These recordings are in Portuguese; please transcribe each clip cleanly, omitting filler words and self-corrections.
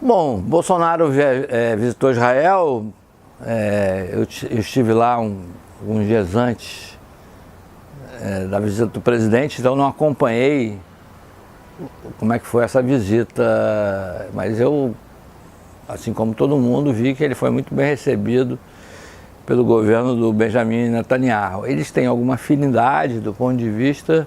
Bom, Bolsonaro visitou Israel, eu estive lá uns dias antes da visita do presidente, então não acompanhei como é que foi essa visita, mas eu, assim como todo mundo, vi que ele foi muito bem recebido pelo governo do Benjamin Netanyahu. Eles têm alguma afinidade do ponto de vista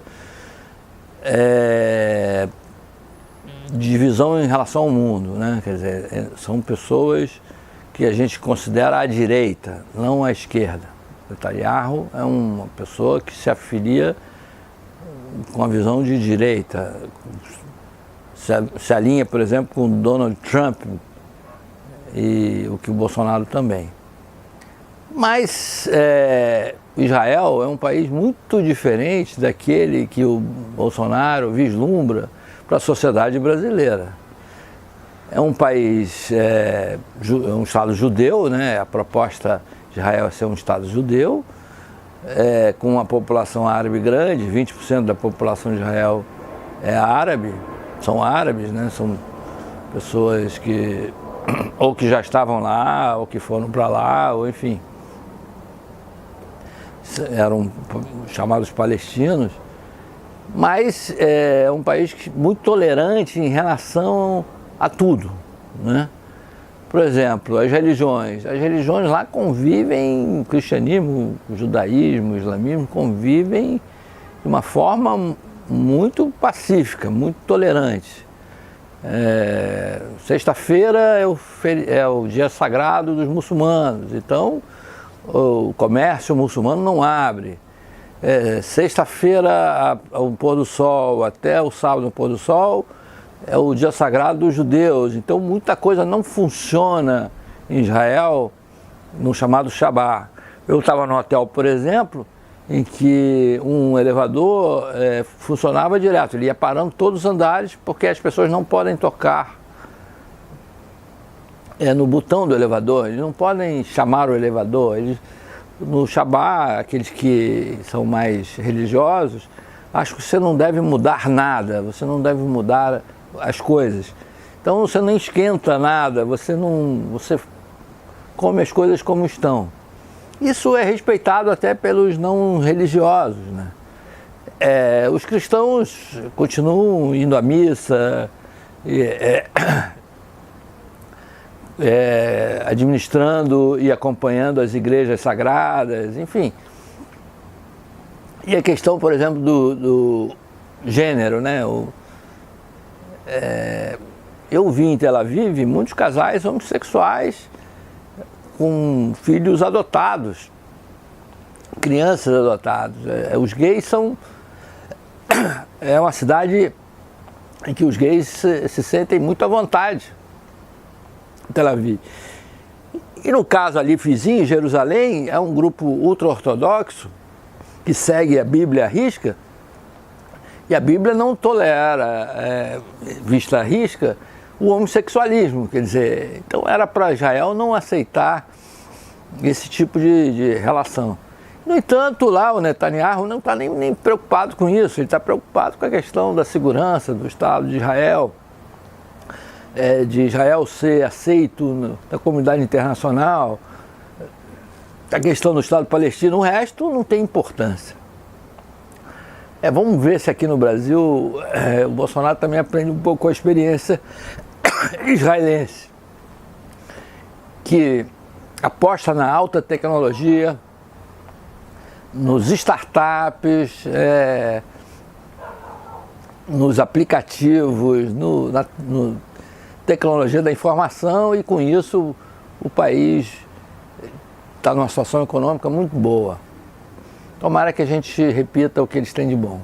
de visão em relação ao mundo, né? Quer dizer, são pessoas que a gente considera à direita, não à esquerda. Netanyahu é uma pessoa que se afilia com a visão de direita, se alinha, por exemplo, com Donald Trump e o que o Bolsonaro também. Mas Israel é um país muito diferente daquele que o Bolsonaro vislumbra para a sociedade brasileira. É um país, um Estado judeu, né? A proposta de Israel é ser um Estado judeu, com uma população árabe grande, 20% da população de Israel é árabe, são árabes, né? São pessoas que ou que já estavam lá, ou que foram para lá, ou enfim, eram chamados palestinos. Mas é um país muito tolerante em relação a tudo, né? Por exemplo, as religiões lá convivem, o cristianismo, o judaísmo, o islamismo convivem de uma forma muito pacífica, muito tolerante. Sexta-feira é o dia sagrado dos muçulmanos, então o comércio muçulmano não abre. Sexta-feira, ao pôr do sol, até o sábado no pôr do sol, é o dia sagrado dos judeus. Então muita coisa não funciona em Israel no chamado Shabbat. Eu estava no hotel, por exemplo, em que um elevador funcionava direto. Ele ia parando todos os andares porque as pessoas não podem tocar no botão do elevador. Eles não podem chamar o elevador. No Shabbat, aqueles que são mais religiosos, acho que você não deve mudar nada, você não deve mudar as coisas. Então você não esquenta nada, você come as coisas como estão. Isso é respeitado até pelos não religiosos, né? Os cristãos continuam indo à missa, administrando e acompanhando as igrejas sagradas, enfim. E a questão, por exemplo, do gênero, né? Eu vi em Tel Aviv muitos casais homossexuais com filhos adotados, crianças adotadas. Os gays são... É uma cidade em que os gays se sentem muito à vontade, Tel Aviv. E no caso ali, vizinho, em Jerusalém, é um grupo ultra-ortodoxo que segue a Bíblia à risca, e a Bíblia não tolera, vista à risca, o homossexualismo. Quer dizer, então era para Israel não aceitar esse tipo de relação. No entanto, lá o Netanyahu não está nem preocupado com isso, ele está preocupado com a questão da segurança do Estado de Israel, de Israel ser aceito na comunidade internacional, a questão do Estado palestino. O resto não tem importância. Vamos ver se aqui no Brasil o Bolsonaro também aprende um pouco com a experiência israelense, que aposta na alta tecnologia, nos startups, nos aplicativos, na tecnologia da informação, e com isso o país está numa situação econômica muito boa. Tomara que a gente repita o que eles têm de bom.